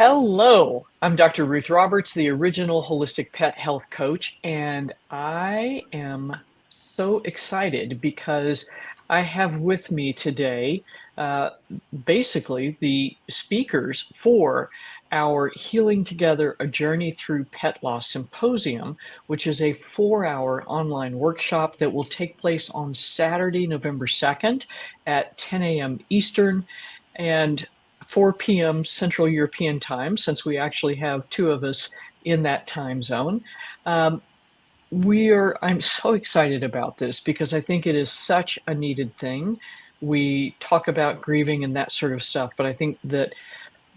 Hello, I'm Dr. Ruth Roberts, the original holistic pet health coach, and I am so excited because I have with me today uh, basically the speakers for our Healing Together, a Journey Through Pet Loss Symposium, which is a 4-hour online workshop that will take place on Saturday, November 2nd at 10 a.m. Eastern. And 4 p.m. Central European time, since we actually have two of us in that time zone. Um, I'm so excited about this because I think it is such a needed thing. We talk about grieving and that sort of stuff, but I think that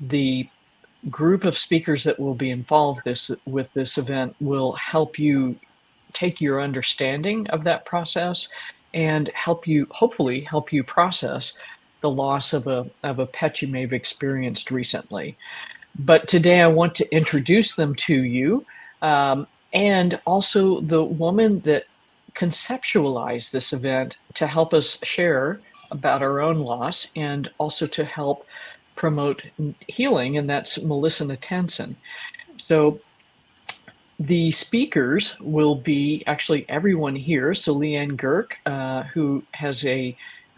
the group of speakers that will be involved with this event will help you take your understanding of that process and hopefully help you process the loss of a pet you may have experienced recently. But today I want to introduce them to you, and also the woman that conceptualized this event to help us share about our own loss and also to help promote healing, and that's Melissa Natanson. So the speakers will be actually everyone here. So Leanne Girk, who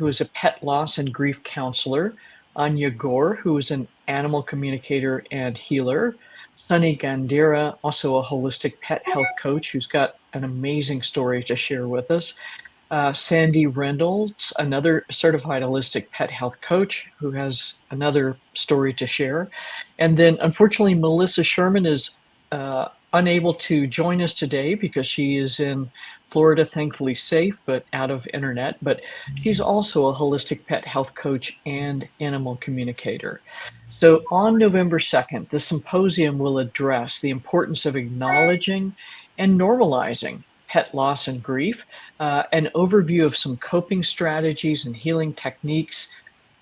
is a pet loss and grief counselor, Anya Gore, who is an animal communicator and healer, Sunny Gandira, also a holistic pet health coach, who's got an amazing story to share with us. Sandy Reynolds, another certified holistic pet health coach, who has another story to share. And then, unfortunately, Melissa Sherman is unable to join us today because she is in Florida, thankfully safe, but out of internet. But she's also a holistic pet health coach and animal communicator. So on November 2nd, the symposium will address the importance of acknowledging and normalizing pet loss and grief, an overview of some coping strategies and healing techniques,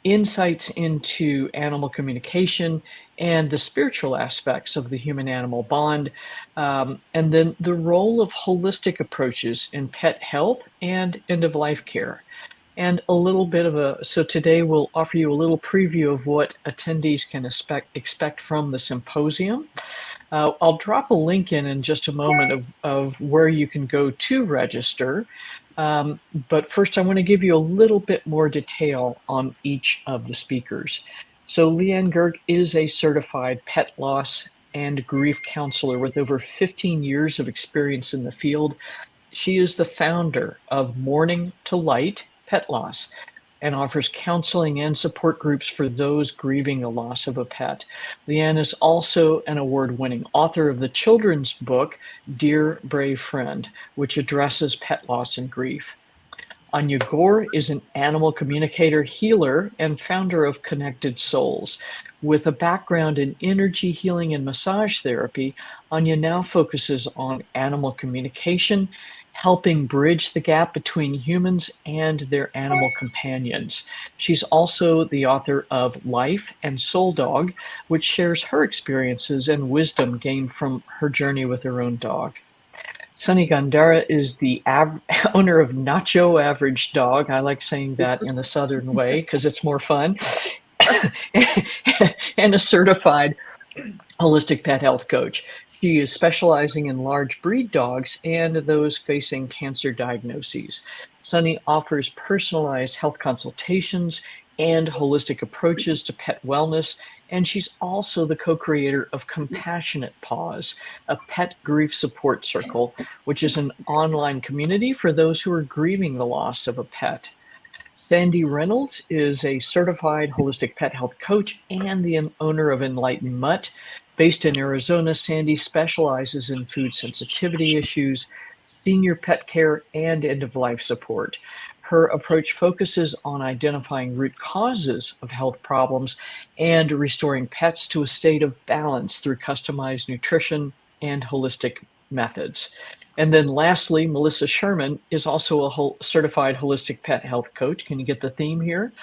insights into animal communication and the spiritual aspects of the human-animal bond, and then the role of holistic approaches in pet health and end-of-life care. And a little bit of so today we'll offer you a little preview of what attendees can expect from the symposium. I'll drop a link in just a moment of where you can go to register. But first, I want to give you a little bit more detail on each of the speakers. So Leanne Gerg is a certified pet loss and grief counselor with over 15 years of experience in the field. She is the founder of Mourning to Light Pet Loss and offers counseling and support groups for those grieving the loss of a pet. Leanne is also an award-winning author of the children's book, Dear Brave Friend, which addresses pet loss and grief. Anya Gore is an animal communicator, healer, and founder of Connected Souls. With a background in energy healing and massage therapy, Anya now focuses on animal communication, helping bridge the gap between humans and their animal companions. She's also the author of Life and Soul Dog, which shares her experiences and wisdom gained from her journey with her own dog. Sunny Gandara is the owner of Nacho Average Dog. I like saying that in the Southern way because it's more fun. And a certified holistic pet health coach. She is specializing in large breed dogs and those facing cancer diagnoses. Sunny offers personalized health consultations and holistic approaches to pet wellness, and she's also the co-creator of Compassionate Paws, a pet grief support circle, which is an online community for those who are grieving the loss of a pet. Sandy Reynolds is a certified holistic pet health coach and the owner of Enlightened Mutt. Based in Arizona, Sandy specializes in food sensitivity issues, senior pet care, and end-of-life support. Her approach focuses on identifying root causes of health problems and restoring pets to a state of balance through customized nutrition and holistic methods. And then lastly, Melissa Sherman is also a certified holistic pet health coach. Can you get the theme here?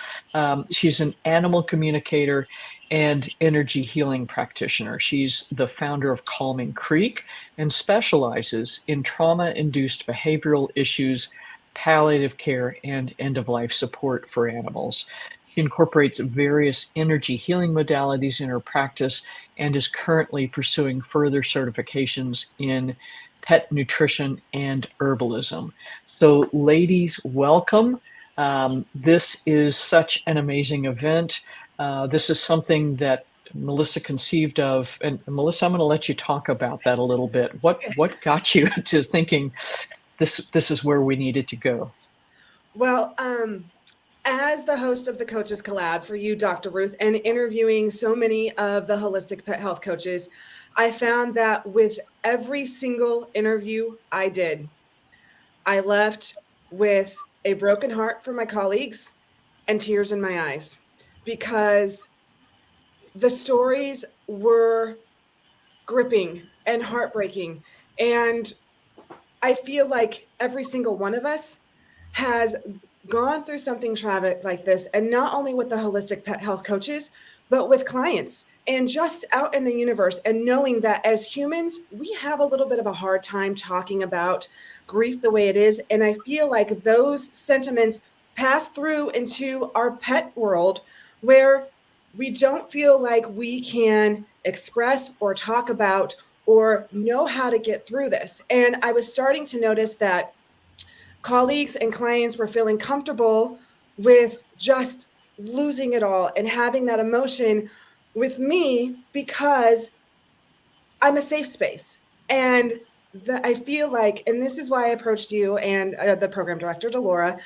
She's an animal communicator and energy healing practitioner. She's the founder of Calming Creek and specializes in trauma-induced behavioral issues, palliative care, and end-of-life support for animals. She incorporates various energy healing modalities in her practice and is currently pursuing further certifications in pet nutrition and herbalism. So, ladies, welcome. This is such an amazing event. This is something that Melissa conceived of, and Melissa, I'm going to let you talk about that a little bit. What got you to thinking this is where we needed to go? Well, as the host of the Coaches Collab for you, Dr. Ruth, and interviewing so many of the holistic pet health coaches, I found that with every single interview I did, I left with a broken heart for my colleagues and tears in my eyes because the stories were gripping and heartbreaking. And I feel like every single one of us has gone through something traumatic like this, and not only with the holistic pet health coaches, but with clients and just out in the universe, and knowing that as humans, we have a little bit of a hard time talking about grief the way it is. And I feel like those sentiments pass through into our pet world where we don't feel like we can express or talk about or know how to get through this. And I was starting to notice that colleagues and clients were feeling comfortable with just losing it all and having that emotion with me because I'm a safe space. And I feel like, and this is why I approached you and the program director, Delora,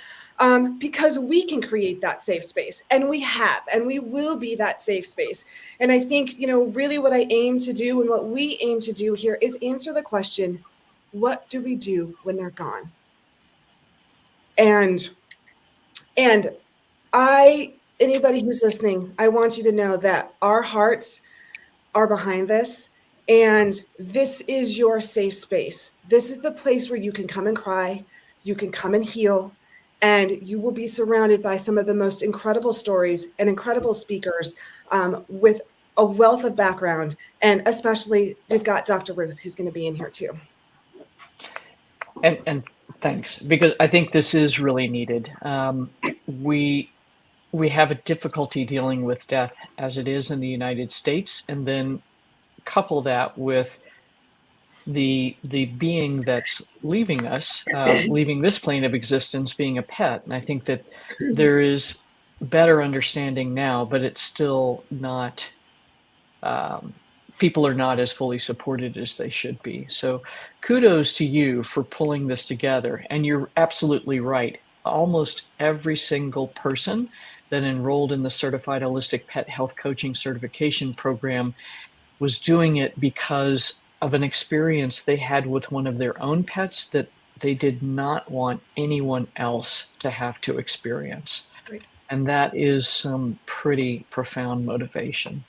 because we can create that safe space, and we have, and we will be that safe space. And I think, really what I aim to do and what we aim to do here is answer the question, what do we do when they're gone? And anybody who's listening, I want you to know that our hearts are behind this, and this is your safe space. This is the place where you can come and cry, you can come and heal, and you will be surrounded by some of the most incredible stories and incredible speakers with a wealth of background. And especially, we've got Dr. Ruth, who's going to be in here too. And thanks, because I think this is really needed. We have a difficulty dealing with death as it is in the United States, and then couple that with the being that's leaving us, leaving this plane of existence, being a pet. And I think that there is better understanding now, but it's still not. People are not as fully supported as they should be. So kudos to you for pulling this together. And you're absolutely right. Almost every single person that enrolled in the Certified Holistic Pet Health Coaching Certification Program was doing it because of an experience they had with one of their own pets that they did not want anyone else to have to experience. Right. And that is some pretty profound motivation.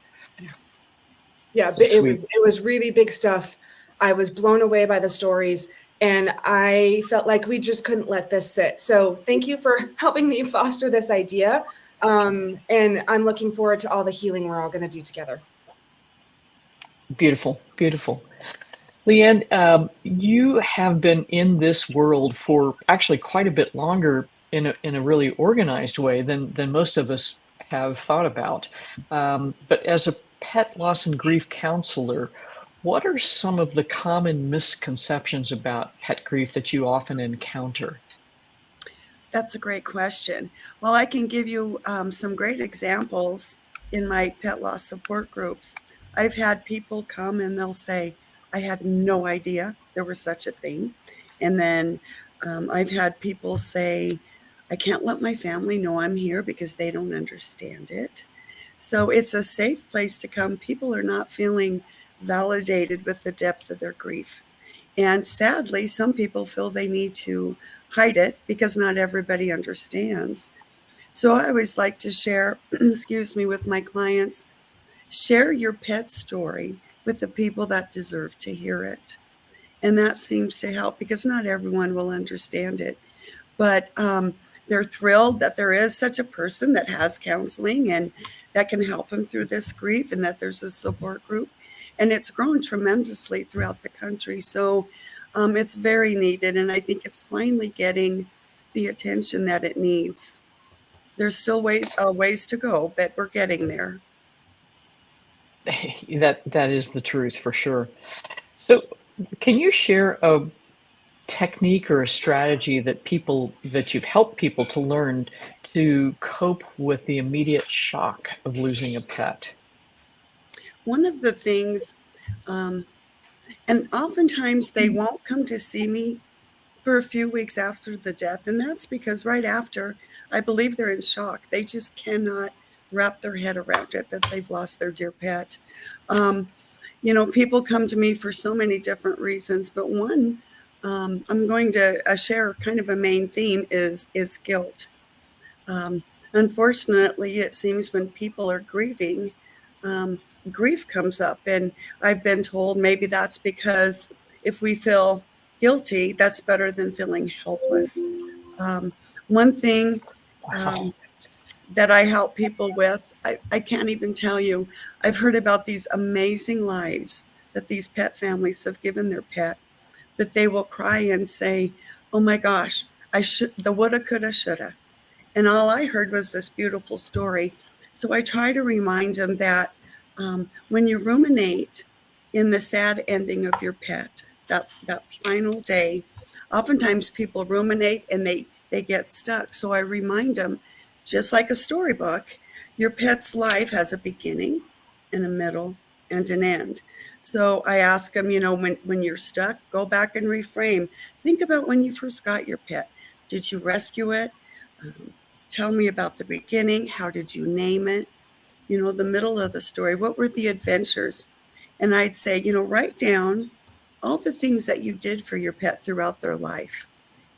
Yeah, So but sweet. it was really big stuff. I was blown away by the stories, and I felt like we just couldn't let this sit. So thank you for helping me foster this idea. And I'm looking forward to all the healing we're all going to do together. Beautiful, beautiful. Leanne, you have been in this world for actually quite a bit longer in a really organized way than most of us have thought about. But as a pet loss and grief counselor, what are some of the common misconceptions about pet grief that you often encounter? That's a great question. Well, I can give you some great examples in my pet loss support groups. I've had people come and they'll say, I had no idea there was such a thing. And then I've had people say, I can't let my family know I'm here because they don't understand it. So it's a safe place to come. People are not feeling validated with the depth of their grief. And sadly, some people feel they need to hide it because not everybody understands. So I always like to share, excuse me, with my clients, share your pet story with the people that deserve to hear it. And that seems to help because not everyone will understand it. But they're thrilled that there is such a person that has counseling and that can help them through this grief, and that there's a support group. And it's grown tremendously throughout the country. So it's very needed. And I think it's finally getting the attention that it needs. There's still ways to go, but we're getting there. That is the truth for sure. So, can you share a technique or a strategy that you've helped people to learn to cope with the immediate shock of losing a pet? One of the things, and oftentimes they won't come to see me for a few weeks after the death, and that's because right after, I believe they're in shock. They just cannot wrap their head around it that they've lost their dear pet. People come to me for so many different reasons, but one, I'm going to share kind of a main theme is guilt. Unfortunately, it seems when people are grieving, grief comes up, and I've been told maybe that's because if we feel guilty, that's better than feeling helpless. One thing that I help people with, I can't even tell you, I've heard about these amazing lives that these pet families have given their pet, that they will cry and say, oh my gosh, the woulda, coulda, shoulda. And all I heard was this beautiful story. So I try to remind them that when you ruminate in the sad ending of your pet, that final day, oftentimes people ruminate and they get stuck. So I remind them, just like a storybook, your pet's life has a beginning and a middle and an end. So I ask them, when you're stuck, go back and reframe. Think about when you first got your pet. Did you rescue it? Tell me about the beginning. How did you name it? The middle of the story. What were the adventures? And I'd say, write down all the things that you did for your pet throughout their life.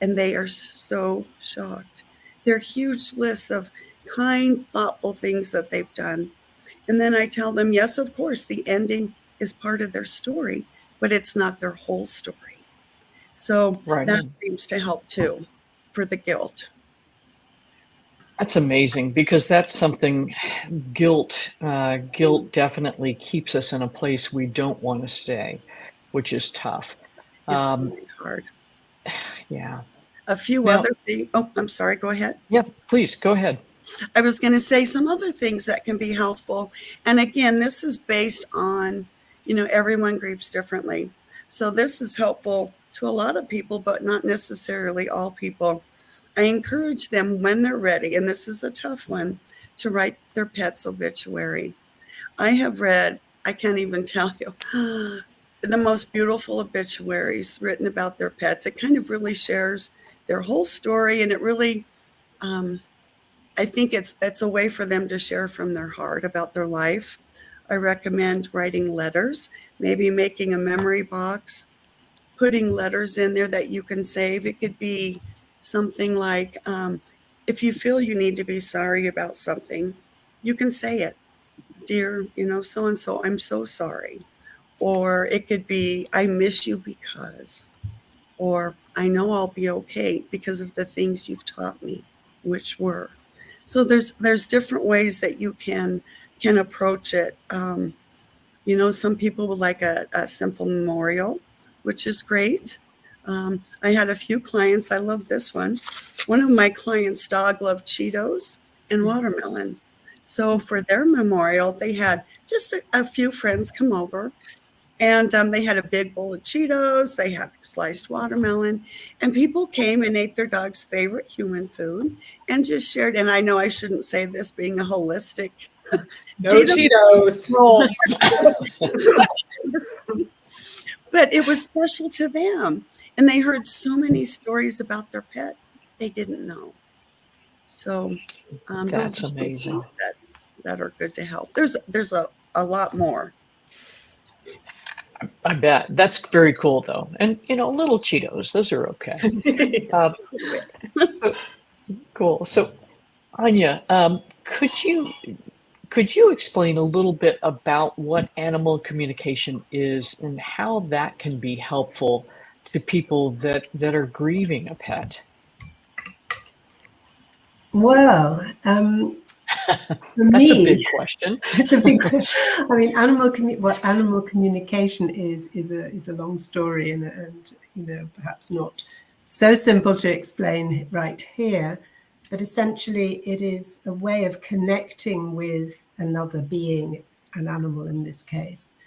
And they are so shocked. They're huge lists of kind, thoughtful things that they've done. And then I tell them, yes, of course, the ending is part of their story, but it's not their whole story. So that seems to help too for the guilt. That's amazing, because that's something, guilt definitely keeps us in a place we don't want to stay, which is tough. It's really hard. Yeah. A few other things. Oh, I'm sorry. Go ahead. Yeah, please go ahead. I was going to say some other things that can be helpful. And again, this is based on, everyone grieves differently. So this is helpful to a lot of people, but not necessarily all people. I encourage them when they're ready, and this is a tough one, to write their pet's obituary. I have read, I can't even tell you, the most beautiful obituaries written about their pets. It kind of really shares their whole story, and it really, I think it's a way for them to share from their heart about their life. I recommend writing letters, maybe making a memory box, putting letters in there that you can save. It could be something like, if you feel you need to be sorry about something, you can say it. Dear, so-and-so, I'm so sorry. Or it could be, I miss you because, or I know I'll be okay because of the things you've taught me, which were. So there's different ways that you can approach it. Some people would like a simple memorial, which is great. I had a few clients. I love this one. One of my clients' dog loved Cheetos and watermelon. So for their memorial, they had just a few friends come over, and they had a big bowl of Cheetos. They had sliced watermelon, and people came and ate their dog's favorite human food and just shared. And I know I shouldn't say this, being a holistic no Cheetos roll. But it was special to them. And they heard so many stories about their pet they didn't know. So that's those are amazing. Things that are good to help. There's a lot more. I bet. That's very cool, though. And, little Cheetos, those are okay. Cool. So, Anya, could you explain a little bit about what animal communication is and how that can be helpful to people that are grieving a pet? Well, for That's a me, big question. it's a big question. I mean, animal communication is a long story, and perhaps not so simple to explain right here, but essentially it is a way of connecting with another being, an animal in this case,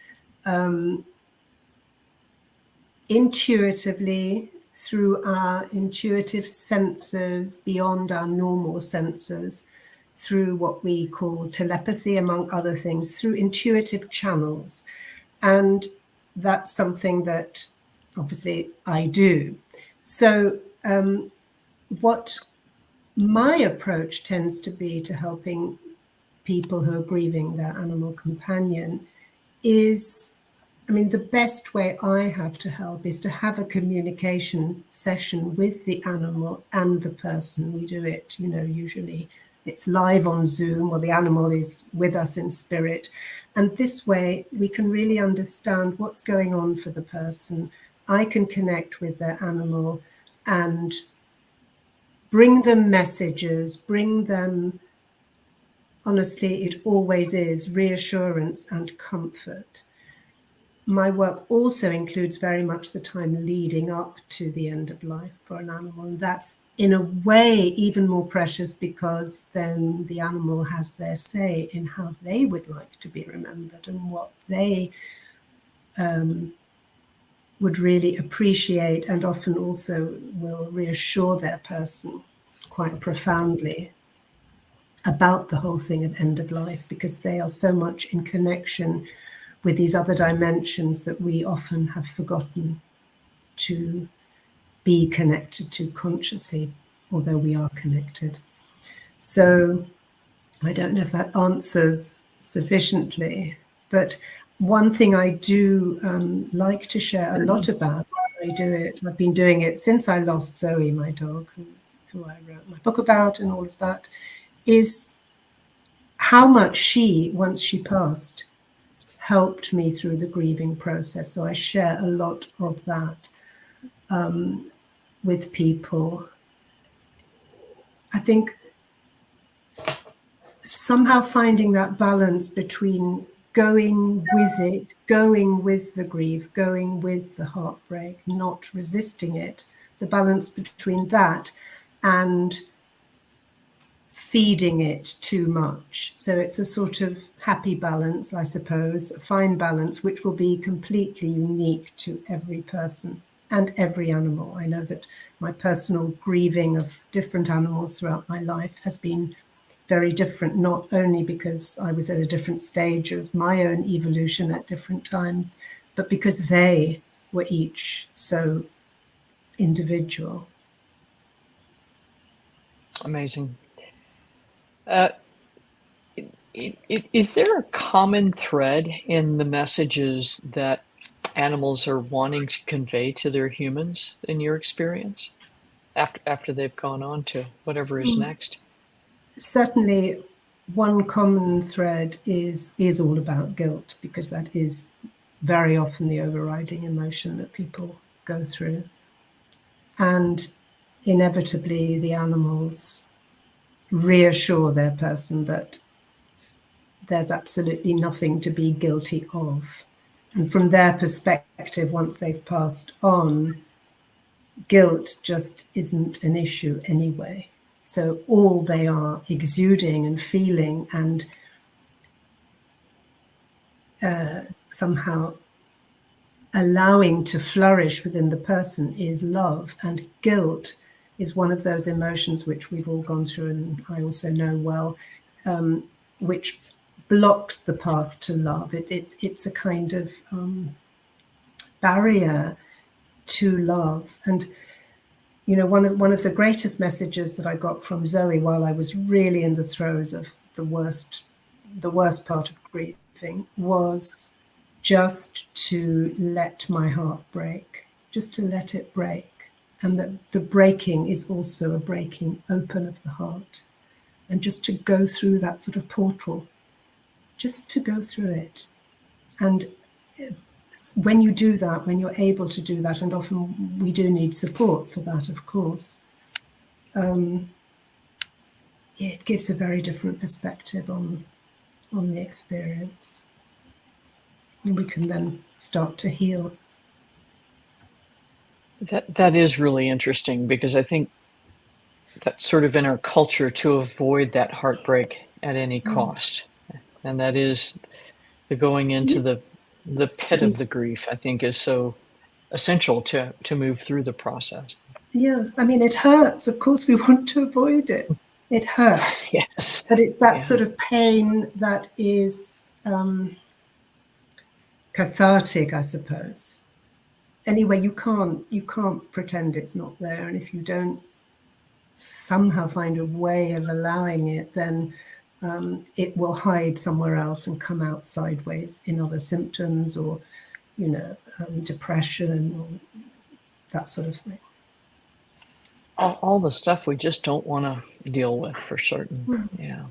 intuitively, through our intuitive senses, beyond our normal senses, through what we call telepathy, among other things, through intuitive channels. And that's something that obviously I do. So what my approach tends to be to helping people who are grieving their animal companion is, I mean, the best way I have to help is to have a communication session with the animal and the person. We do it, usually it's live on Zoom, or the animal is with us in spirit. And this way we can really understand what's going on for the person. I can connect with their animal and bring them messages, bring them, honestly, it always is reassurance and comfort. My work also includes very much the time leading up to the end of life for an animal. And that's, in a way, even more precious, because then the animal has their say in how they would like to be remembered and what they would really appreciate, and often also will reassure their person quite profoundly about the whole thing of end of life, because they are so much in connection with these other dimensions that we often have forgotten to be connected to consciously, although we are connected. So I don't know if that answers sufficiently, but one thing I do like to share a lot about, I do it, I've been doing it since I lost Zoe, my dog, who I wrote my book about and all of that, is how much she, once she passed, helped me through the grieving process. So I share a lot of that with people. I think somehow finding that balance between going with it, going with the grief, going with the heartbreak, not resisting it, the balance between that and feeding it too much. So it's a sort of happy balance, I suppose, a fine balance, which will be completely unique to every person and every animal. I know that my personal grieving of different animals throughout my life has been very different, not only because I was at a different stage of my own evolution at different times, but because they were each so individual. Amazing. Is there a common thread in the messages that animals are wanting to convey to their humans, in your experience, after they've gone on to whatever is next? Certainly, one common thread is all about guilt, because that is very often the overriding emotion that people go through. And inevitably, the animals reassure their person that there's absolutely nothing to be guilty of. And from their perspective, once they've passed on, guilt just isn't an issue anyway. So all they are exuding and feeling and somehow allowing to flourish within the person is love. And guilt is one of those emotions which we've all gone through, and I also know well, which blocks the path to love. It's a kind of barrier to love. And one of the greatest messages that I got from Zoe while I was really in the throes of the worst part of grieving was just to let my heart break, just to let it break. And that the breaking is also a breaking open of the heart. And just to go through that sort of portal, just to go through it. And when you do that, when you're able to do that, and often we do need support for that, of course, it gives a very different perspective on the experience. And we can then start to heal. That is really interesting because I think that's sort of in our culture to avoid that heartbreak at any cost. And that is the going into the pit of the grief, I think is so essential to move through the process. Yeah, I mean, it hurts. Of course, we want to avoid it. It hurts. Yes. But it's that Yeah. sort of pain that is cathartic, I suppose. Anyway, you can't pretend it's not there, and if you don't somehow find a way of allowing it, then it will hide somewhere else and come out sideways in other symptoms, or depression, or that sort of thing. All the stuff we just don't want to deal with for certain. Yeah.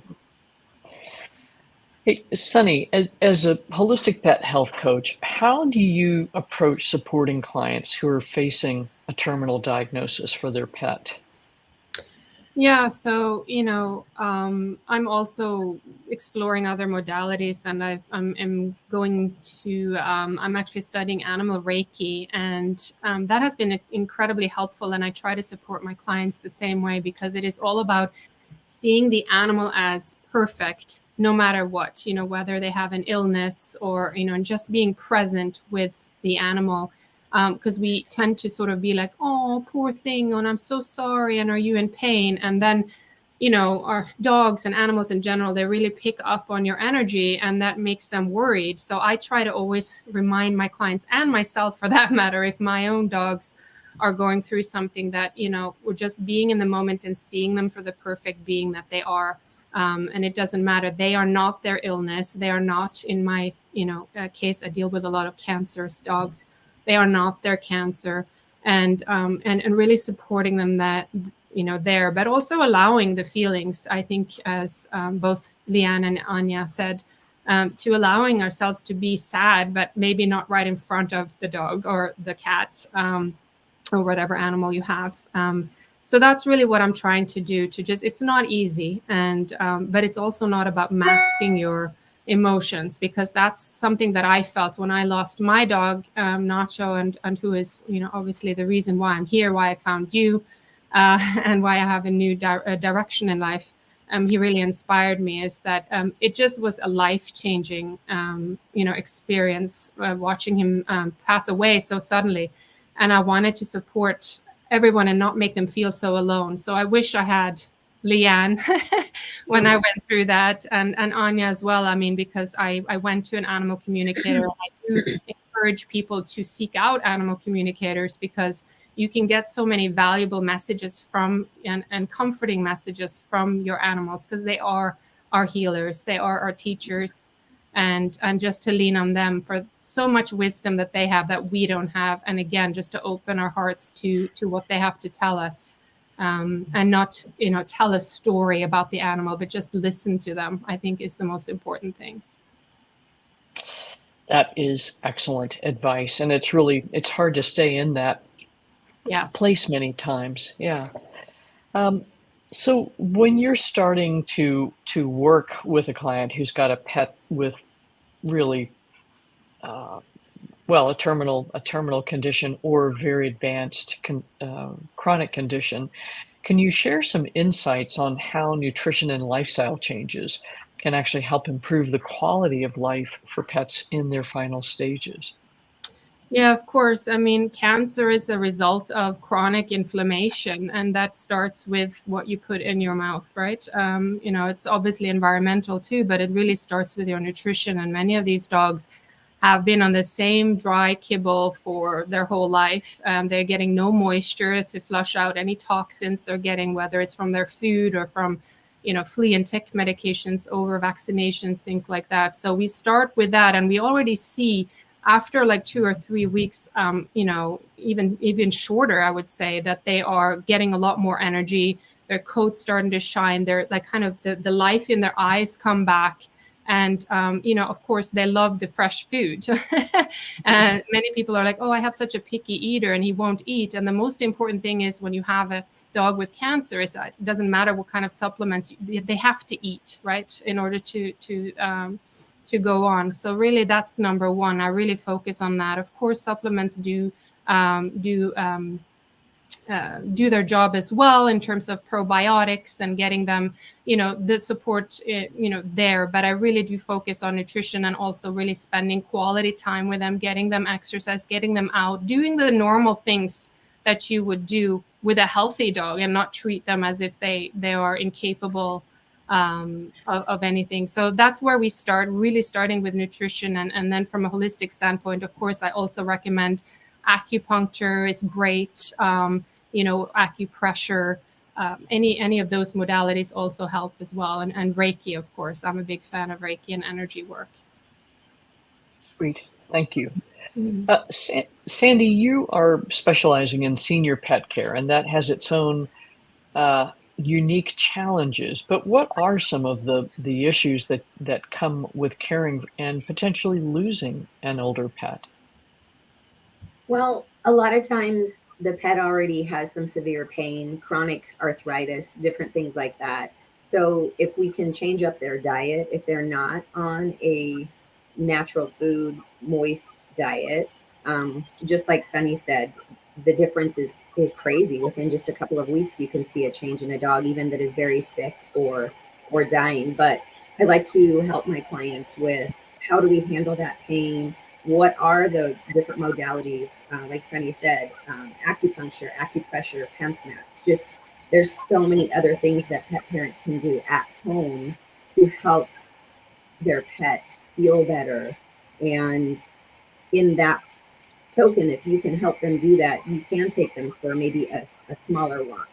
Hey, Sunny, as a holistic pet health coach, how do you approach supporting clients who are facing a terminal diagnosis for their pet? Yeah, so I'm also exploring other modalities, and I'm going to I'm actually studying animal Reiki, and that has been incredibly helpful. And I try to support my clients the same way, because it is all about seeing the animal as perfect, no matter what, whether they have an illness or and just being present with the animal. Because we tend to sort of be like, oh, poor thing, and I'm so sorry, and are you in pain? And then, our dogs and animals in general, they really pick up on your energy, and that makes them worried. So I try to always remind my clients, and myself for that matter, if my own dogs are going through something, that, we're just being in the moment and seeing them for the perfect being that they are. And it doesn't matter. They are not their illness. They are not, in my, case, I deal with a lot of cancerous dogs. They are not their cancer, and really supporting them that, there, but also allowing the feelings. I think, as both Leanne and Anya said, to allowing ourselves to be sad, but maybe not right in front of the dog or the cat, or whatever animal you have. So that's really what I'm trying to do, it's not easy. And, but it's also not about masking your emotions, because that's something that I felt when I lost my dog, Nacho, and who is, obviously the reason why I'm here, why I found you, and why I have a new direction in life. He really inspired me, is that it just was a life-changing, experience, watching him pass away so suddenly. And I wanted to support everyone and not make them feel so alone. So I wish I had Leanne when I went through that, and Anya as well. I mean, because I went to an animal communicator, and I do encourage people to seek out animal communicators, because you can get so many valuable messages from and comforting messages from your animals, because they are our healers, they are our teachers, and just to lean on them for so much wisdom that they have that we don't have, and again, just to open our hearts to what they have to tell us. And not, tell a story about the animal, but just listen to them, I think, is the most important thing. That is excellent advice. And it's hard to stay in that place many times. Yeah. So when you're starting to work with a client who's got a pet with really, a terminal condition or very advanced chronic condition, can you share some insights on how nutrition and lifestyle changes can actually help improve the quality of life for pets in their final stages? Yeah, of course. I mean, cancer is a result of chronic inflammation, and that starts with what you put in your mouth, right? It's obviously environmental too, but it really starts with your nutrition. And many of these dogs have been on the same dry kibble for their whole life. They're getting no moisture to flush out any toxins they're getting, whether it's from their food or from, flea and tick medications, over vaccinations, things like that. So we start with that, and we already see after like 2 or 3 weeks, even shorter, I would say, that they are getting a lot more energy. Their coat's starting to shine. They're like kind of the life in their eyes come back. And, of course, they love the fresh food. And many people are like, oh, I have such a picky eater and he won't eat. And the most important thing is, when you have a dog with cancer, is it doesn't matter what kind of supplements, they have to eat, right, in order to go on. So really, that's number one. I really focus on that. Of course, supplements do do their job as well in terms of probiotics and getting them, the support, there. But I really do focus on nutrition and also really spending quality time with them, getting them exercise, getting them out, doing the normal things that you would do with a healthy dog, and not treat them as if they are incapable of anything. So that's where we start, really starting with nutrition. And then from a holistic standpoint, of course, I also recommend acupuncture is great. Acupressure, any of those modalities also help as well. And Reiki, of course. I'm a big fan of Reiki and energy work. Sweet. Thank you. Sandy, you are specializing in senior pet care, and that has its own unique challenges. But what are some of the issues that come with caring and potentially losing an older pet? Well, a lot of times the pet already has some severe pain, chronic arthritis, different things like that. So if we can change up their diet, if they're not on a natural food, moist diet, just like Sunny said, the difference is crazy. Within just a couple of weeks, you can see a change in a dog, even that is very sick or dying. But I like to help my clients with how do we handle that pain? What are the different modalities? Like Sunny said, acupuncture, acupressure, PEMF mats. Just there's so many other things that pet parents can do at home to help their pet feel better. And in that token, if you can help them do that, you can take them for maybe a smaller walk.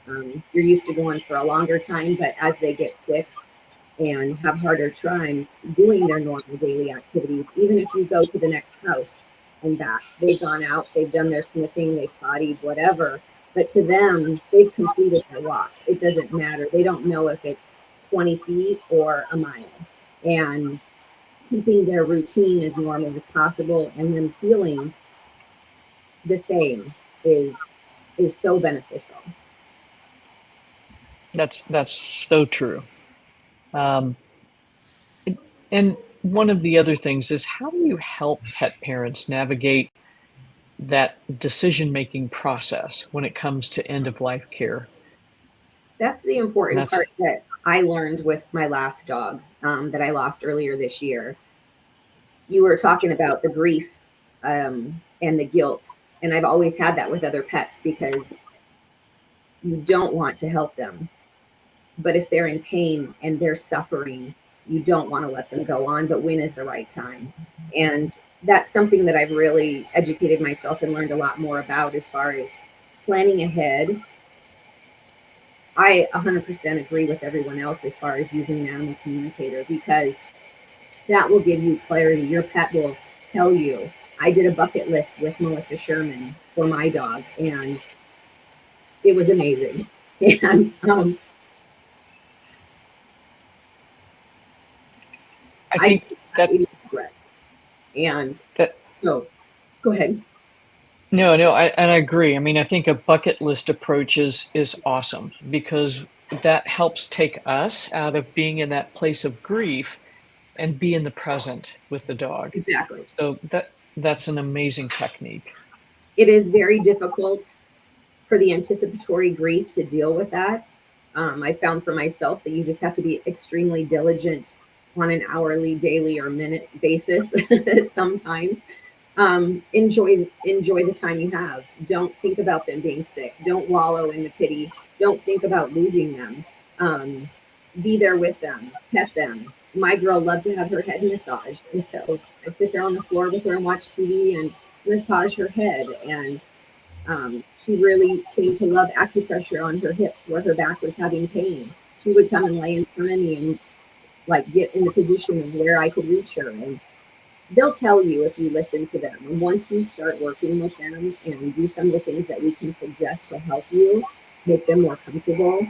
You're used to going for a longer time, but as they get sick and have harder times doing their normal daily activities, even if you go to the next house and back, they've gone out, they've done their sniffing, they've pottied, whatever, but to them, they've completed their walk. It doesn't matter. They don't know if it's 20 feet or a mile. And keeping their routine as normal as possible and them feeling the same is so beneficial. That's so true. And one of the other things is, how do you help pet parents navigate that decision-making process when it comes to end-of-life care? That's the important part that I learned with my last dog that I lost earlier this year. You were talking about the grief and the guilt. And I've always had that with other pets, because you don't want to help them. But if they're in pain and they're suffering, you don't want to let them go on. But when is the right time? And that's something that I've really educated myself and learned a lot more about as far as planning ahead. I 100% agree with everyone else as far as using an animal communicator, because that will give you clarity. Your pet will tell you. I did a bucket list with Melissa Sherman for my dog, and it was amazing. And I think that regrets. And so go ahead. No, I agree. I mean, I think a bucket list approach is awesome, because that helps take us out of being in that place of grief and be in the present with the dog. Exactly. So that's an amazing technique. It is very difficult for the anticipatory grief to deal with that. I found for myself that you just have to be extremely diligent on an hourly, daily, or minute basis sometimes. Enjoy the time you have. Don't think about them being sick. Don't wallow in the pity. Don't think about losing them. Be there with them, pet them. My girl loved to have her head massaged, and so I sit there on the floor with her and watch TV and massage her head. And she really came to love acupressure on her hips where her back was having pain. She would come and lay in front of me and like get in the position of where I could reach her. And they'll tell you if you listen to them. And once you start working with them and do some of the things that we can suggest to help you make them more comfortable,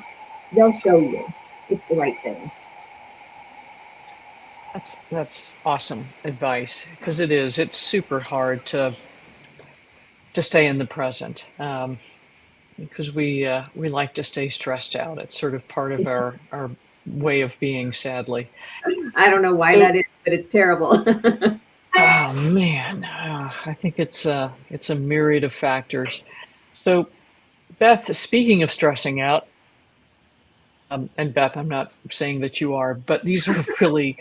they'll show you it's the right thing. That's awesome advice, because it's super hard to stay in the present, because we like to stay stressed out. It's sort of part of our way of being, sadly. I don't know why that is, but it's terrible. Oh man, I think it's a myriad of factors. So, Beth, speaking of stressing out, and Beth, I'm not saying that you are, but these are really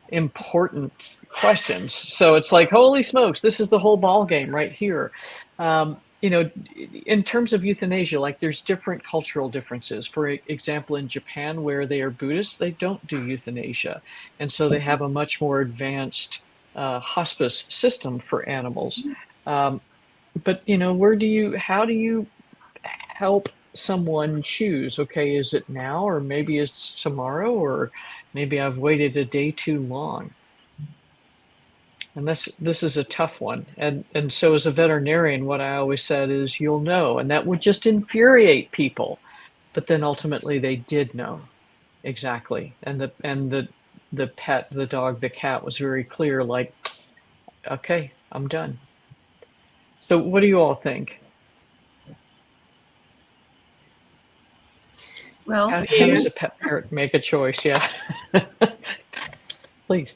important questions. So it's like, holy smokes, this is the whole ball game right here. You know, in terms of euthanasia, like there's different cultural differences. For example, in Japan, where they are Buddhists, they don't do euthanasia, and so they have a much more advanced hospice system for animals. But you know, how do you help someone choose, okay, is it now, or maybe it's tomorrow, or maybe I've waited a day too long? And this is a tough one. And so as a veterinarian, what I always said is, you'll know, and that would just infuriate people. But then ultimately they did know exactly. And the pet, the dog, the cat was very clear, like, okay, I'm done. So what do you all think? Well, How does a pet parent make a choice? Yeah. Please.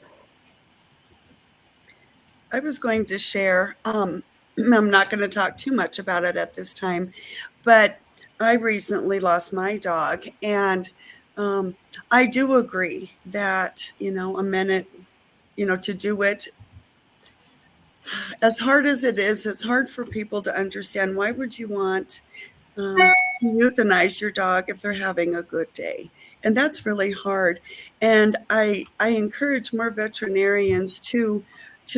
I was going to share, I'm not going to talk too much about it at this time, but I recently lost my dog, and I do agree that, you know, a minute, you know, to do it, as hard as it is, it's hard for people to understand. Why would you want to euthanize your dog if they're having a good day? And that's really hard. And I encourage more veterinarians to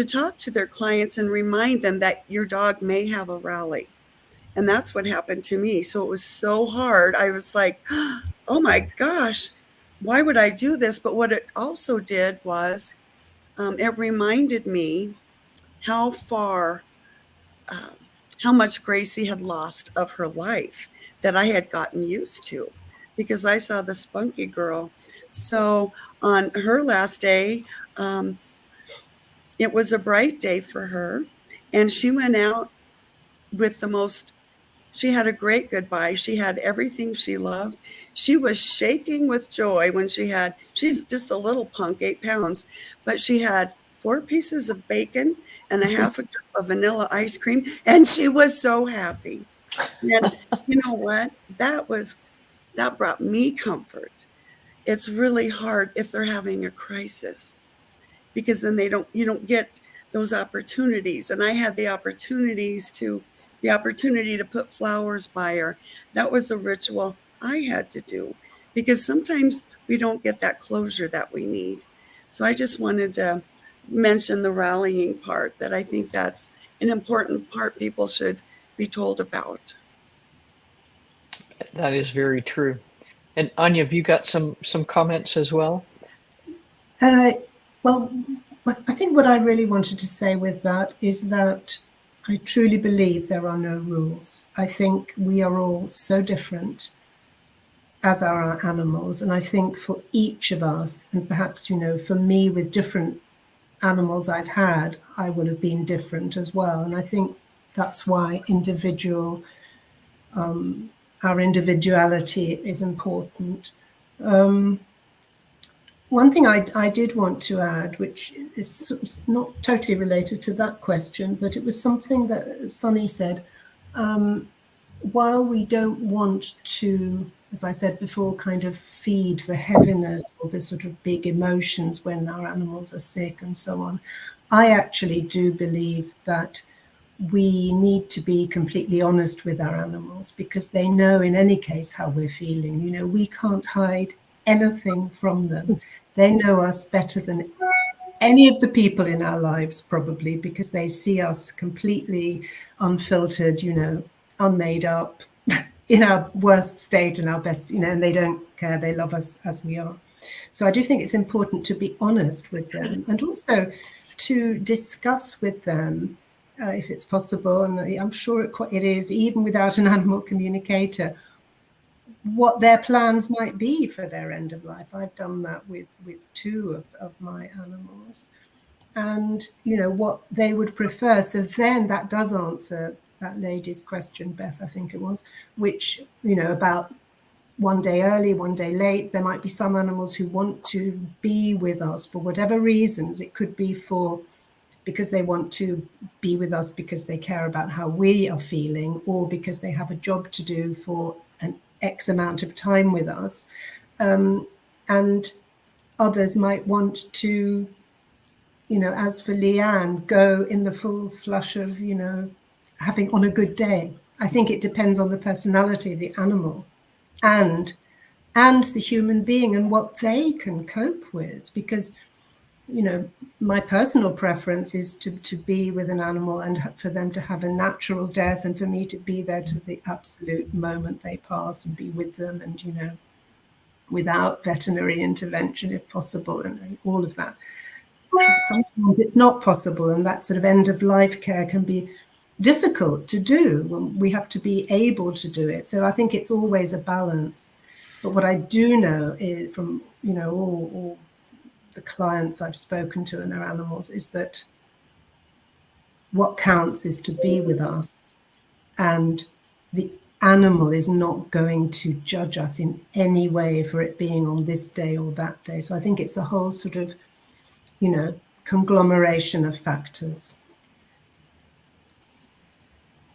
talk to their clients and remind them that your dog may have a rally. And that's what happened to me. So it was so hard. I was like, oh my gosh, why would I do this? But what it also did was it reminded me how far, how much Gracie had lost of her life that I had gotten used to, because I saw the spunky girl. So on her last day, it was a bright day for her, and she went out with the most, she had a great goodbye. She had everything she loved. She was shaking with joy when she's just a little punk, 8 pounds, but she had 4 pieces of bacon and a half a cup of vanilla ice cream, and she was so happy. And you know what? That brought me comfort. It's really hard if they're having a crisis, because then you don't get those opportunities. And I had the opportunity to put flowers by her. That was a ritual I had to do, because sometimes we don't get that closure that we need. So I just wanted to mention the rallying part, that I think that's an important part people should be told about. That is very true. And Anya, have you got some comments as well? Well, I think what I really wanted to say with that is that I truly believe there are no rules. I think we are all so different, as are our animals. And I think for each of us, and perhaps, you know, for me with different animals I've had, I would have been different as well. And I think that's why our individuality is important. One thing I did want to add, which is not totally related to that question, but it was something that Sunny said. While we don't want to, as I said before, kind of feed the heaviness or the sort of big emotions when our animals are sick and so on, I actually do believe that we need to be completely honest with our animals, because they know in any case how we're feeling. You know, we can't hide anything from them. They know us better than any of the people in our lives, probably, because they see us completely unfiltered, you know, unmade up, in our worst state and our best, you know, and they don't care. They love us as we are. So I do think it's important to be honest with them, and also to discuss with them, if it's possible, and I'm sure it is, even without an animal communicator, what their plans might be for their end of life. I've done that with 2 of my animals, and you know what they would prefer. So then that does answer that lady's question, Beth, I think it was, which, you know, about one day early, one day late. There might be some animals who want to be with us for whatever reasons. It could be because they want to be with us because they care about how we are feeling, or because they have a job to do for an X amount of time with us. And others might want to, as for Leanne, go in the full flush of, having on a good day. I think it depends on the personality of the animal and the human being and what they can cope with. Because, my personal preference is to be with an animal and for them to have a natural death, and for me to be there to the absolute moment they pass and be with them, and, without veterinary intervention if possible, and all of that. Sometimes it's not possible, and that sort of end of life care can be difficult to do when we have to be able to do it. So I think it's always a balance. But what I do know is from, all the clients I've spoken to and their animals, is that what counts is to be with us, and the animal is not going to judge us in any way for it being on this day or that day. So I think it's a whole sort of, conglomeration of factors.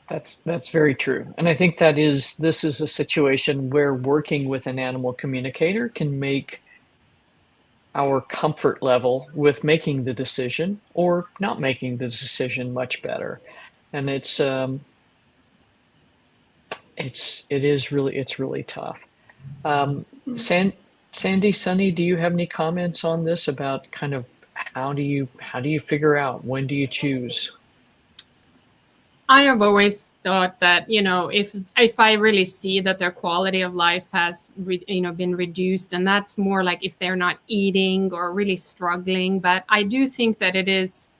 That's very true. And I think this is a situation where working with an animal communicator can make our comfort level with making the decision or not making the decision much better. And it's really tough. Sandy, Sunny, do you have any comments on this about kind of how do you figure out, when do you choose? I have always thought that, if I really see that their quality of life has, been reduced, and that's more like if they're not eating or really struggling. But I do think that it is,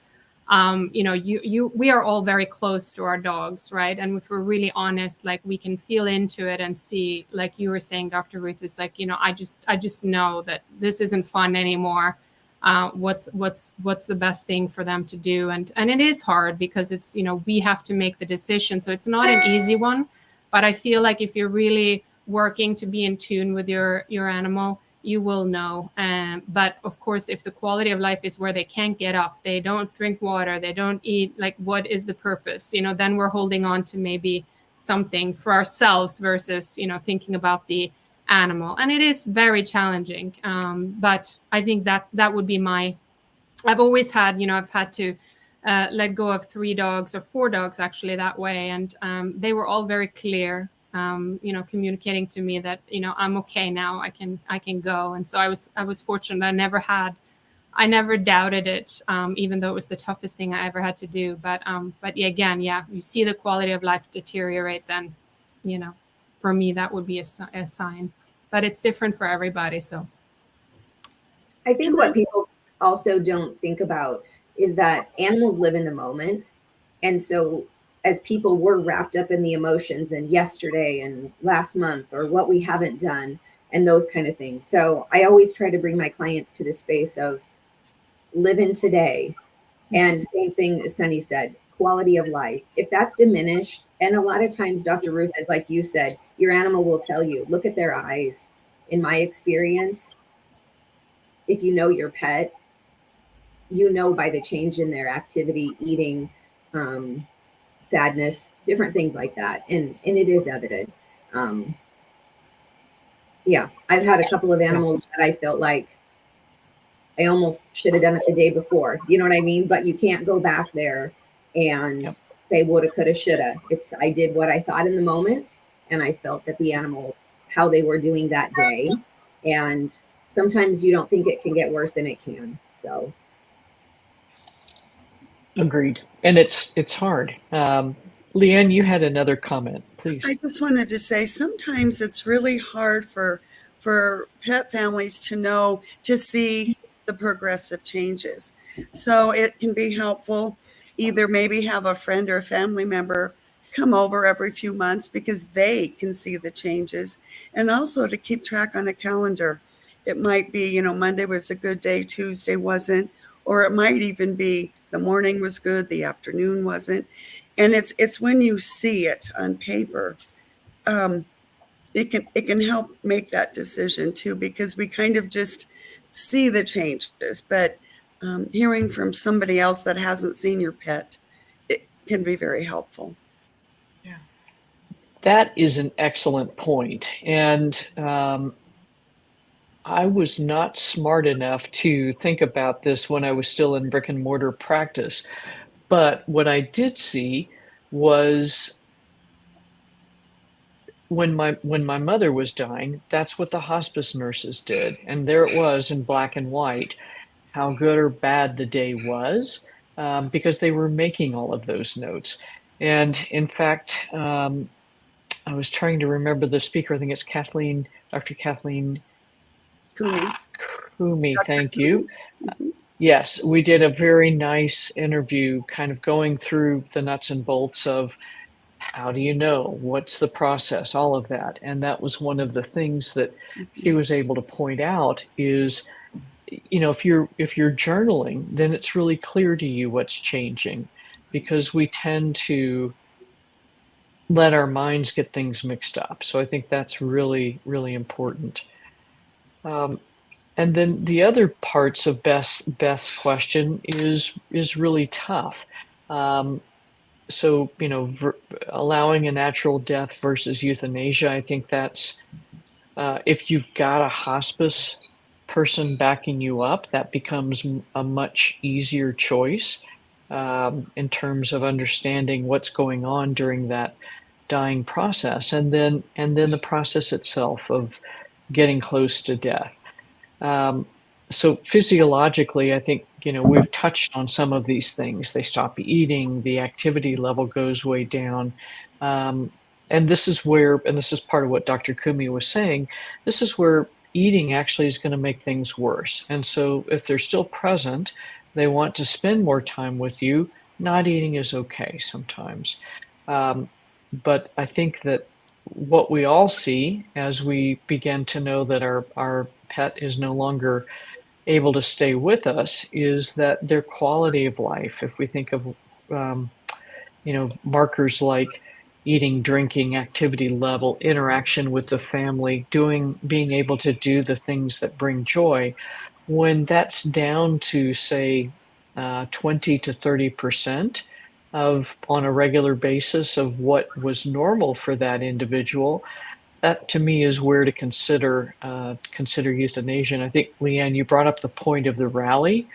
we are all very close to our dogs, right? And if we're really honest, like we can feel into it and see, like you were saying, Dr. Ruth, is like, I just know that this isn't fun anymore. What's the best thing for them to do? And it is hard because it's, we have to make the decision. So it's not an easy one, but I feel like if you're really working to be in tune with your animal, you will know. But of course, if the quality of life is where they can't get up, they don't drink water, they don't eat, like what is the purpose? Then we're holding on to maybe something for ourselves versus, thinking about the animal. And it is very challenging. But I think that would be I've always had, I've had to let go of 3 dogs or 4 dogs actually that way. And they were all very clear, communicating to me that, I'm okay now, I can go. And so I was fortunate. I never doubted it, even though it was the toughest thing I ever had to do. But again, you see the quality of life deteriorate, then, for me, that would be a sign. But it's different for everybody. So I think what people also don't think about is that animals live in the moment. And so as people, we're wrapped up in the emotions and yesterday and last month or what we haven't done and those kind of things. So I always try to bring my clients to the space of live in today. And same thing as Sunny said, quality of life. If that's diminished, and a lot of times, Dr. Ruth, as like you said, your animal will tell you, look at their eyes. In my experience, if you know your pet, by the change in their activity, eating, sadness, different things like that. And it is evident. I've had a couple of animals that I felt like I almost should have done it the day before. You know what I mean? But you can't go back there and say woulda, coulda, shoulda. I did what I thought in the moment, and I felt that the animal, how they were doing that day. And sometimes you don't think it can get worse than it can. So. Agreed. And it's hard. Leanne, you had another comment, please. I just wanted to say sometimes it's really hard for pet families to see the progressive changes. So it can be helpful either maybe have a friend or a family member come over every few months because they can see the changes, and also to keep track on a calendar. It might be, Monday was a good day, Tuesday wasn't, or it might even be the morning was good, the afternoon wasn't. And it's when you see it on paper, it can help make that decision too, because we kind of just see the changes. But hearing from somebody else that hasn't seen your pet, it can be very helpful. That is an excellent point. And I was not smart enough to think about this when I was still in brick and mortar practice. But what I did see was when my mother was dying, that's what the hospice nurses did. And there it was in black and white, how good or bad the day was, because they were making all of those notes. And in fact, I was trying to remember the speaker. I think it's Dr. Kathleen Kumi. Thank you. Yes, we did a very nice interview, kind of going through the nuts and bolts of how do you know? What's the process? All of that. And that was one of the things that she was able to point out is, if you're journaling, then it's really clear to you what's changing, because we tend to let our minds get things mixed up. So I think that's really, really important. And then the other parts of Beth's question is really tough. So, allowing a natural death versus euthanasia, I think that's, if you've got a hospice person backing you up, that becomes a much easier choice in terms of understanding what's going on during that dying process, and then the process itself of getting close to death. So physiologically, I think, we've touched on some of these things. They stop eating, the activity level goes way down. And this is part of what Dr. Kumi was saying, this is where eating actually is going to make things worse. And so if they're still present, they want to spend more time with you, not eating is okay sometimes. But I think that what we all see as we begin to know that our pet is no longer able to stay with us is that their quality of life, if we think of markers like eating, drinking, activity level, interaction with the family, being able to do the things that bring joy, when that's down to say 20 to 30% on a regular basis of what was normal for that individual, that to me is where to consider euthanasia. And I think, Leanne, you brought up the point of the rally,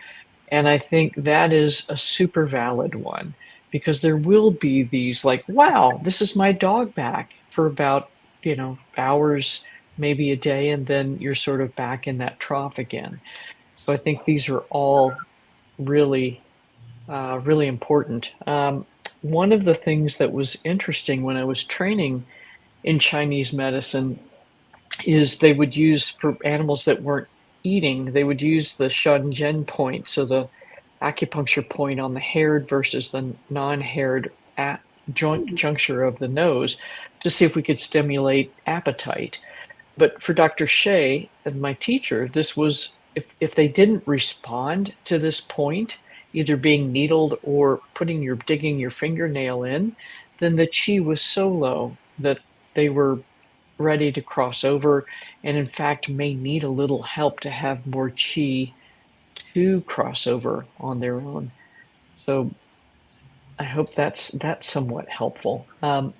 and I think that is a super valid one, because there will be these like, wow, this is my dog back, for about hours, maybe a day, and then you're sort of back in that trough again. So I think these are all really really important. One of the things that was interesting when I was training in Chinese medicine is they would use, for animals that weren't eating, they would use the Shanzhen point, so the acupuncture point on the haired versus the non-haired juncture of the nose, to see if we could stimulate appetite. But for Dr. Shea and my teacher, this was, if they didn't respond to this point, either being needled or digging your fingernail in, then the qi was so low that they were ready to cross over, and in fact may need a little help to have more qi to cross over on their own. So I hope that's somewhat helpful.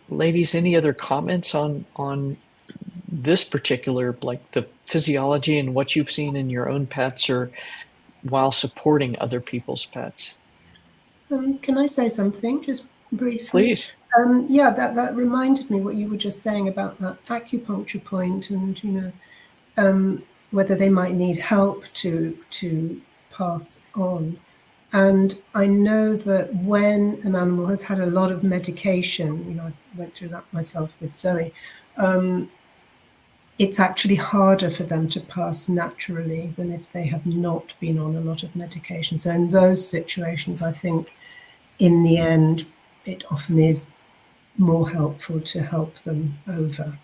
Ladies, any other comments on this particular, like the physiology and what you've seen in your own pets or while supporting other people's pets? Can I say something just briefly? Please. That reminded me what you were just saying about that acupuncture point, and whether they might need help to pass on. And I know that when an animal has had a lot of medication, I went through that myself with Zoe, it's actually harder for them to pass naturally than if they have not been on a lot of medication. So in those situations, I think in the end, it often is more helpful to help them over.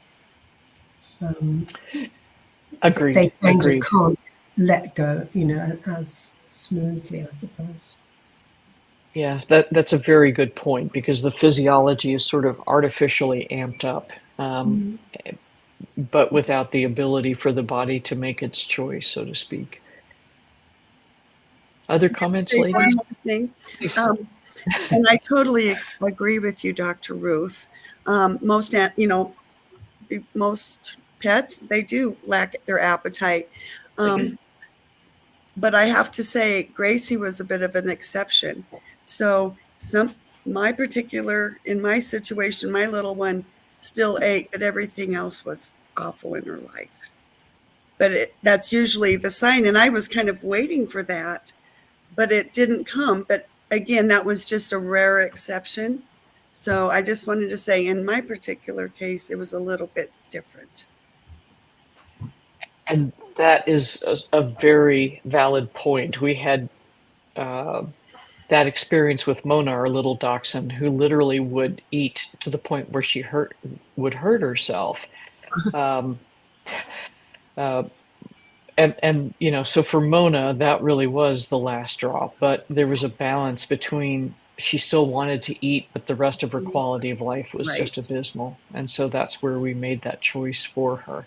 Agreed. They kind Agreed. of can't let go, as smoothly, I suppose. Yeah, that's a very good point, because the physiology is sort of artificially amped up, but without the ability for the body to make its choice, so to speak. Other comments, Say one ladies? more thing. Please. And I totally agree with you, Dr. Ruth. Most pets, they do lack their appetite. But I have to say, Gracie was a bit of an exception. So in my situation, my little one still ate, but everything else was awful in her life. But that's usually the sign. And I was kind of waiting for that, but it didn't come. But again, that was just a rare exception. So I just wanted to say, in my particular case, it was a little bit different. And that is a very valid point. We had that experience with Mona, our little dachshund, who literally would eat to the point where she would hurt herself. And so for Mona, that really was the last straw. But there was a balance between she still wanted to eat, but the rest of her quality of life was just abysmal. And so that's where we made that choice for her.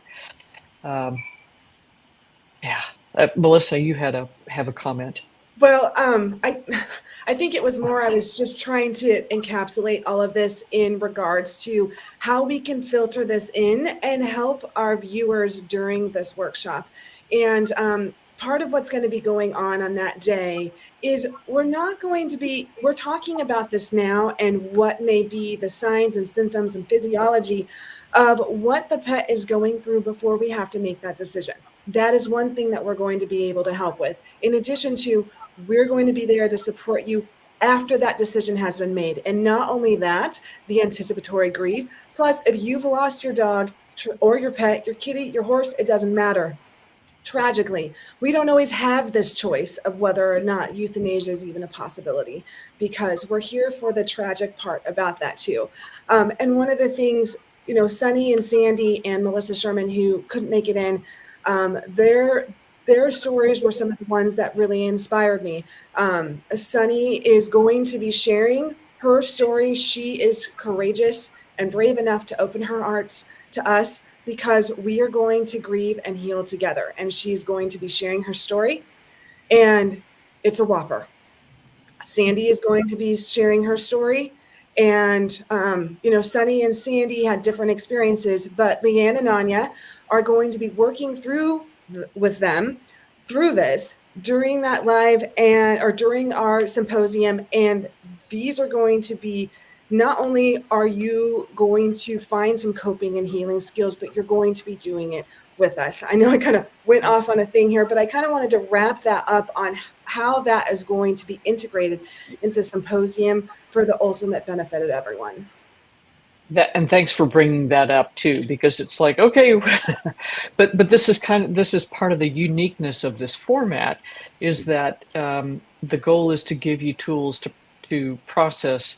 Melissa, you have a comment. Well, I think it was more, I was just trying to encapsulate all of this in regards to how we can filter this in and help our viewers during this workshop. And part of what's going to be going on that day is we're talking about this now and what may be the signs and symptoms and physiology of what the pet is going through before we have to make that decision. That is one thing that we're going to be able to help with. In addition to, we're going to be there to support you after that decision has been made. And not only that, the anticipatory grief. Plus, if you've lost your dog or your pet, your kitty, your horse, it doesn't matter. Tragically, we don't always have this choice of whether or not euthanasia is even a possibility, because we're here for the tragic part about that too. And one of the things, Sunny and Sandy and Melissa Sherman, who couldn't make it in, their stories were some of the ones that really inspired me. Sunny is going to be sharing her story. She is courageous and brave enough to open her hearts to us, because we are going to grieve and heal together. And she's going to be sharing her story, and it's a whopper. Sandy is going to be sharing her story. And, Sunny and Sandy had different experiences, but Leanne and Anya are going to be working with them through this during that live or during our symposium. And these are going to be, not only are you going to find some coping and healing skills, but you're going to be doing it with us. I know I kind of went off on a thing here, but I kind of wanted to wrap that up on how that is going to be integrated into symposium for the ultimate benefit of everyone. And thanks for bringing that up too, because it's like, okay, but this is part of the uniqueness of this format, is that the goal is to give you tools to process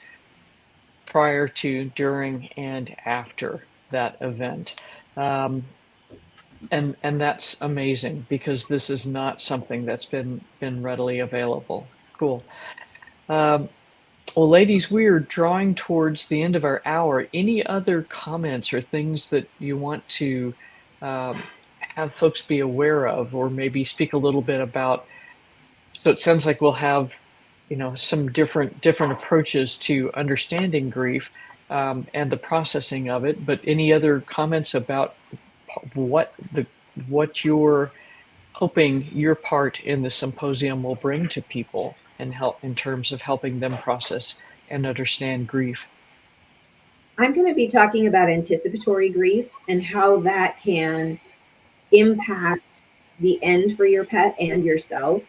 prior to, during, and after that event. And that's amazing, because this is not something that's been readily available. Cool. Well, ladies, we are drawing towards the end of our hour. Any other comments or things that you want to have folks be aware of, or maybe speak a little bit about? So it sounds like we'll have some different approaches to understanding grief and the processing of it. But any other comments about what you're hoping your part in the symposium will bring to people and help in terms of helping them process and understand grief? I'm going to be talking about anticipatory grief and how that can impact the end for your pet and yourself.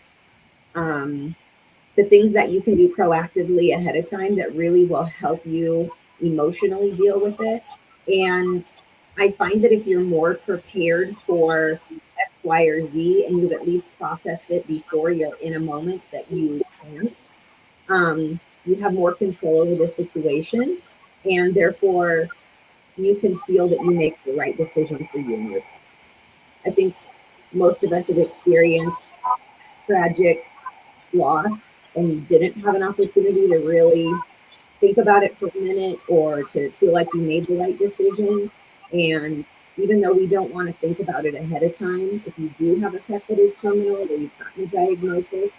The things that you can do proactively ahead of time that really will help you emotionally deal with it. And I find that if you're more prepared for X, Y, or Z, and you've at least processed it before you're in a moment that you can't, you have more control over the situation, and therefore you can feel that you make the right decision for you and your pet. I think most of us have experienced tragic loss and you didn't have an opportunity to really think about it for a minute or to feel like you made the right decision. And even though we don't want to think about it ahead of time, if you do have a pet that is terminal or you've gotten a diagnosis,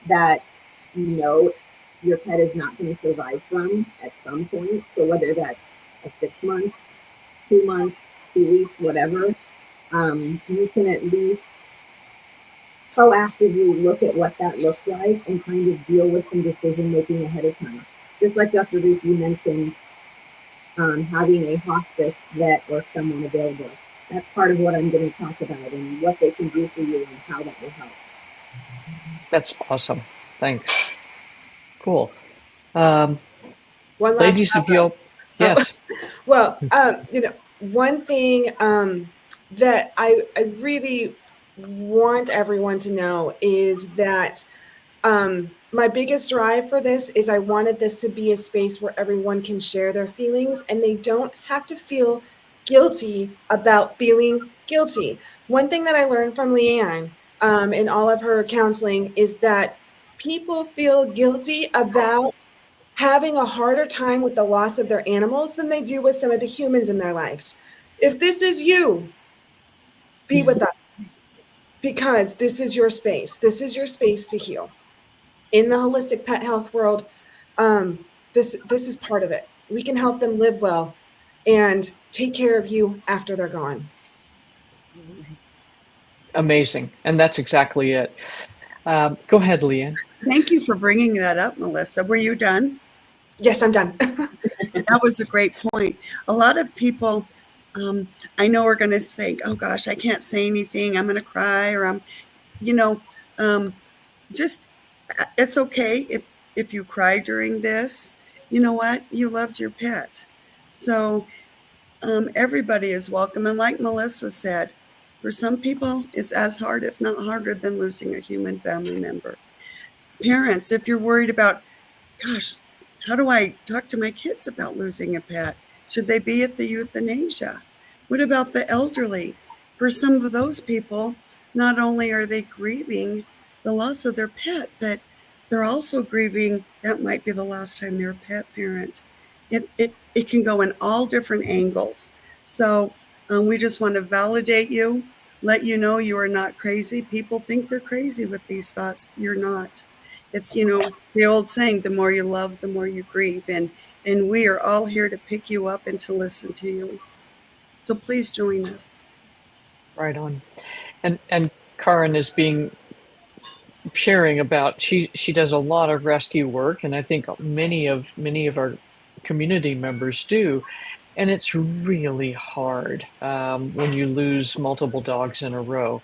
that you know your pet is not going to survive from at some point. So whether that's a 6 months, 2 months, 2 weeks, whatever, you can at least proactively look at what that looks like and kind of deal with some decision making ahead of time. Just like Dr. Ruth, you mentioned having a hospice vet or someone available. That's part of what I'm going to talk about and what they can do for you and how that will help. That's awesome. Thanks. Cool. One last Ladies, if you'll, yes. Well, one thing that I really want everyone to know is that my biggest drive for this is I wanted this to be a space where everyone can share their feelings and they don't have to feel guilty about feeling guilty. One thing that I learned from Leanne in all of her counseling is that people feel guilty about having a harder time with the loss of their animals than they do with some of the humans in their lives. If this is you, be with us, because this is your space. This is your space to heal. In the holistic pet health world, this is part of it. We can help them live well and take care of you after they're gone. Amazing. And that's exactly it. Go ahead, Leanne. Thank you for bringing that up, Melissa. Were you done? Yes, I'm done. That was a great point. A lot of people, I know, are going to say, oh gosh, I can't say anything. I'm going to cry, or I'm, just, it's okay if you cry during this. You know what? You loved your pet. So everybody is welcome. And like Melissa said, for some people, it's as hard, if not harder, than losing a human family member. Parents, if you're worried about, gosh, how do I talk to my kids about losing a pet? Should they be at the euthanasia? What about the elderly? For some of those people, not only are they grieving the loss of their pet, but they're also grieving that might be the last time they're a pet parent. It can go in all different angles. So we just want to validate you, let you know you are not crazy. People think they're crazy with these thoughts. You're not. It's, the old saying, the more you love, the more you grieve. And we are all here to pick you up and to listen to you. So please join us. Right on. And Karen is sharing about, she does a lot of rescue work, and I think many of our community members do. And it's really hard when you lose multiple dogs in a row.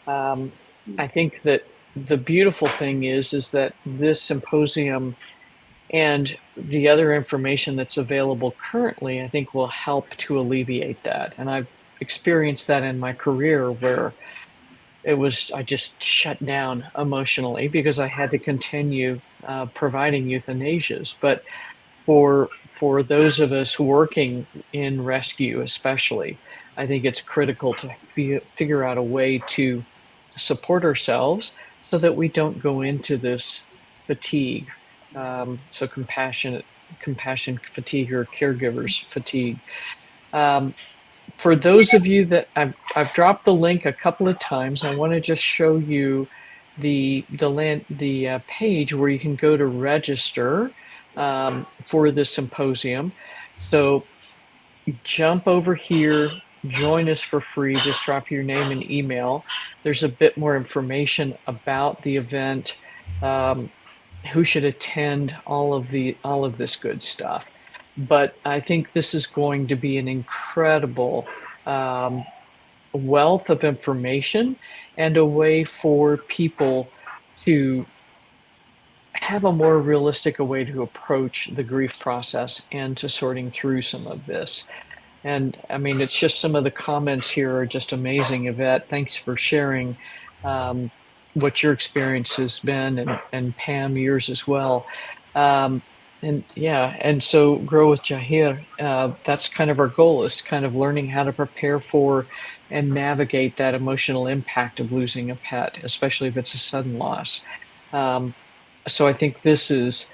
I think that the beautiful thing is that this symposium and the other information that's available currently, I think, will help to alleviate that. And I've experienced that in my career where I just shut down emotionally because I had to continue providing euthanasias. But for those of us working in rescue, especially, I think it's critical to figure out a way to support ourselves so that we don't go into this fatigue. So compassion fatigue, or caregivers fatigue. For those of you that I've dropped the link a couple of times, I want to just show you the page where you can go to register for the symposium. So jump over here, join us for free. Just drop your name and email. There's a bit more information about the event, who should attend, all of this good stuff. But I think this is going to be an incredible wealth of information and a way for people to have a more realistic way to approach the grief process and to sorting through some of this. And I mean, it's just, some of the comments here are just amazing. Yvette, thanks for sharing what your experience has been, and Pam, yours as well. And so Grow with Jahir, that's kind of our goal, is kind of learning how to prepare for and navigate that emotional impact of losing a pet, especially if it's a sudden loss. So I think this is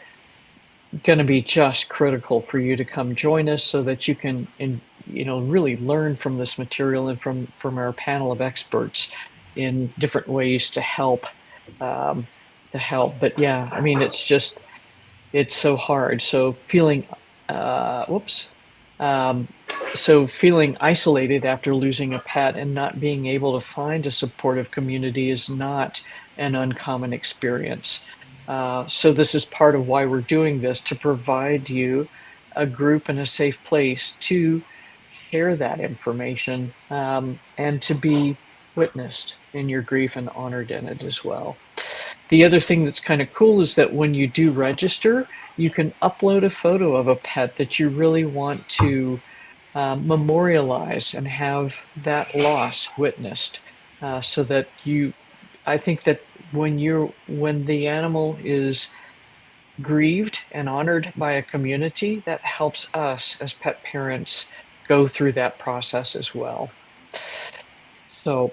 going to be just critical for you to come join us so that you can, really learn from this material and from our panel of experts in different ways to help help. But yeah, I mean, it's so hard. So feeling, whoops. So feeling isolated after losing a pet and not being able to find a supportive community is not an uncommon experience. So this is part of why we're doing this, to provide you a group and a safe place to share that information, and to be witnessed in your grief and honored in it as well. The other thing that's kind of cool is that when you do register, you can upload a photo of a pet that you really want to memorialize and have that loss witnessed, so that I think that when the animal is grieved and honored by a community, that helps us as pet parents go through that process as well. So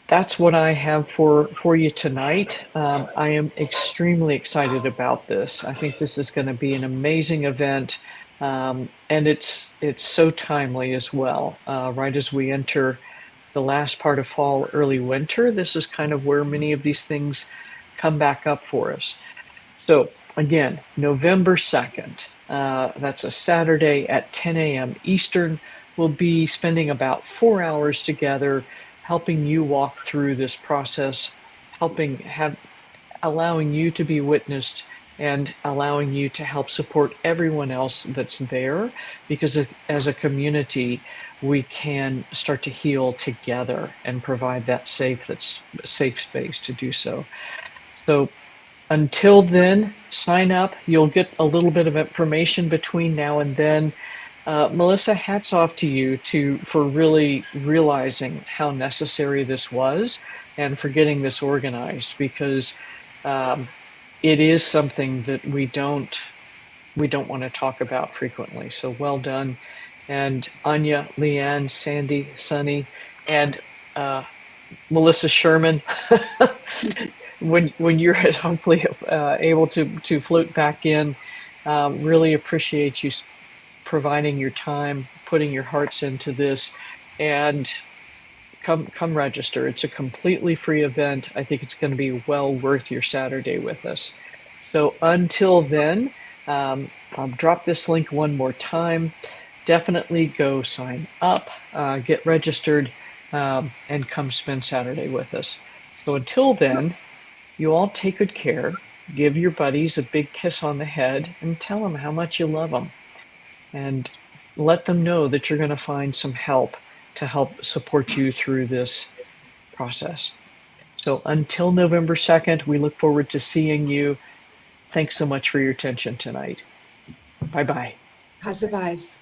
that's what I have for you tonight. I am extremely excited about this. I think this is going to be an amazing event, and it's so timely as well. Right as we enter the last part of fall, early winter, this is kind of where many of these things come back up for us. So again, November 2nd, that's a Saturday at 10 a.m. Eastern. We'll be spending about 4 hours together, helping you walk through this process, allowing you to be witnessed and allowing you to help support everyone else that's there, because as a community, we can start to heal together and provide that safe space to do so. So until then, sign up. You'll get a little bit of information between now and then. Melissa, hats off to you for really realizing how necessary this was and for getting this organized, because it is something that we don't want to talk about frequently. So well done. And Anya, Leanne, Sandy, Sunny, and Melissa Sherman, when you're hopefully able to float back in, really appreciate you providing your time, putting your hearts into this, and come register. It's a completely free event. I think it's going to be well worth your Saturday with us. So until then, I'll drop this link one more time. Definitely go sign up, get registered, and come spend Saturday with us. So until then, you all take good care. Give your buddies a big kiss on the head and tell them how much you love them. And let them know that you're going to find some help to help support you through this process. So until November 2nd, we look forward to seeing you. Thanks so much for your attention tonight. Bye-bye. Positive vibes.